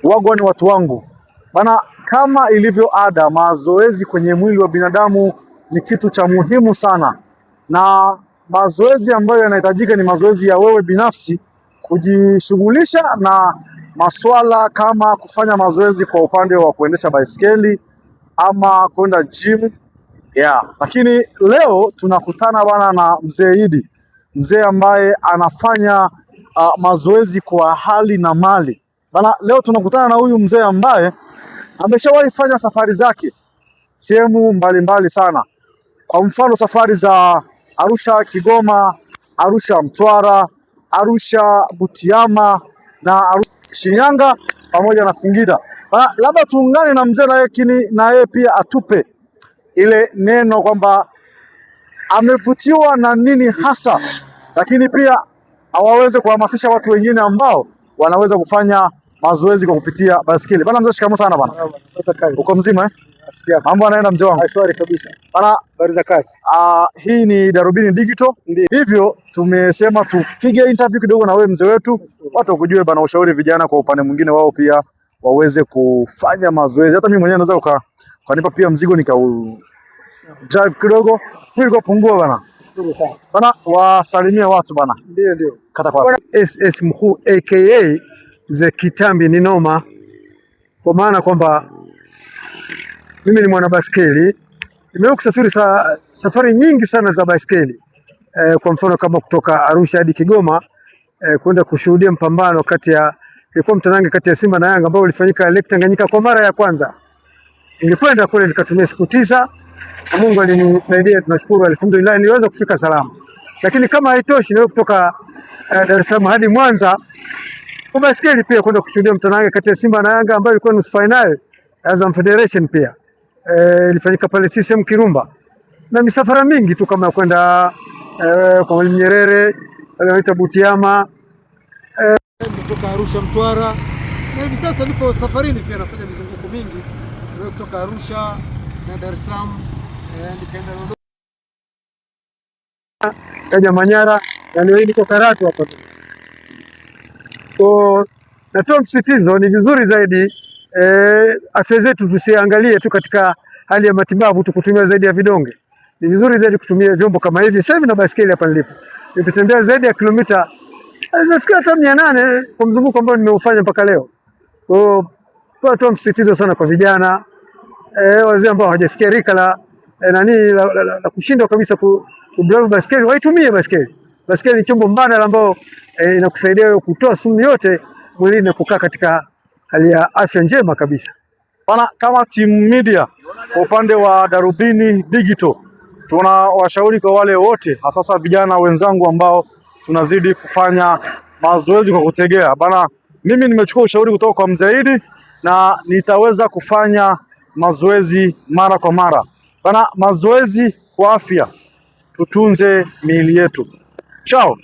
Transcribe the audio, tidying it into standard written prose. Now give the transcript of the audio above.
Wagwan watu wangu bana, kama ilivyo ada, mazoezi kwenye mwili wa binadamu ni kitu cha muhimu sana, na mazoezi ambayo yanahitajika ni mazoezi ya wewe binafsi kujishughulisha na maswala kama kufanya mazoezi kwa upande wa kuendesha baiskeli ama kwenda gym. Lakini leo tunakutana bana na mzee Idi, mzee ambaye anafanya mazoezi kwa hali na mali. Bana, leo tunakutana na huyu mzee ambaye ameshawahi fanya safari zake sehemu mbalimbali sana. Kwa mfano safari za Arusha Kigoma, Arusha Mtwara, Arusha Butiama na Arusha Shinyanga pamoja na Singida. Labda tuungane na mzee na yeye pia atupe ile neno kwamba amevutiwa na nini hasa, lakini pia awaweze kuhamasisha watu wengine ambao wanaweza kufanya mazoezi kwa kupitia baskeli. Bana mzee, shikamoo sana bana. Uko mzima eh? Mambo yanaenda mzee wangu? Shwari kabisa. Bana, habari za kazi? Hii ni Darubini Digital. Hivyo tumesema tupige interview kidogo na wewe mzee wetu, watu wakujue bana, ushauri vijana kwa upande mwingine wao pia waweze kufanya mazoezi. Hata mimi mwenyewe naweza ukanipa pia mzigo nika drive kidogo ili kupungua bana. Shukuru sana. Bana, wasalimie watu bana. Ndio. Kata kwa SS Mkuu aka Mzee Kitambi ni noma, kwa maana kwamba mimi ni mwana baskeli. Nimewahi kusafiri safari nyingi sana za baskeli. Kwa mfano kama kutoka Arusha hadi Kigoma kwenda kushuhudia mpambano ilikuwa mtanange kati ya Simba na Yanga ambao ulifanyika Lake Tanganyika kwa mara ya kwanza. Nilikwenda kule nikatumia siku 9 na Mungu alinisaidia, tunashukuru alhamdulillah, niliweza kufika salama. Lakini kama haitoshi, niwe kutoka Dar es Salaam hadi Mwanza kwa baskeli pia kwenda kushuhudia mtanange kati ya Simba na Yanga ambao ilikuwa nusu final Azam Federation pia. Ilifanyika pale CCM Kirumba. Na misafara mingi tu kama kwenda kwa Mwalimu Nyerere, wanaita Butiama, kutoka Arusha Mtwara. Na hivi sasa nipo safarini pia nafanya mizunguko mingi. Kutoka Arusha na Dar es Salaam, nikaenda Dodoma, kaja Manyara, na leo niko Karatu hapa. Kwa natoa msisitizo, ni vizuri zaidi afya zetu tusiangalie tu katika hali ya matibabu tukutumia zaidi ya vidonge. Ni vizuri zaidi kutumia vyombo kama hivi. Sasa hivi na baskeli hapa nilipo, nimetembea zaidi ya kilomita nafikiri hata 800 kwa mzunguko ambao nimeufanya mpaka leo. Kwa natoa msisitizo sana kwa vijana, wazee ambao hawajafikia rika la kushindwa kabisa kudrive baskeli, waitumie baskeli. Baskeli ni chombo mbadala ambao inakusaidia wewe kutoa sumu yote mwilini na kukaa katika hali ya afya njema kabisa. Bana, kama Team Media kwa upande wa Darubini Digital tunawashauri kwa wale wote, hasa vijana wenzangu ambao tunazidi kufanya mazoezi kwa kutegea. Bana, mimi nimechukua ushauri kutoka kwa mzee Idi na nitaweza kufanya mazoezi mara kwa mara. Bana, mazoezi kwa afya, tutunze miili yetu. Chao.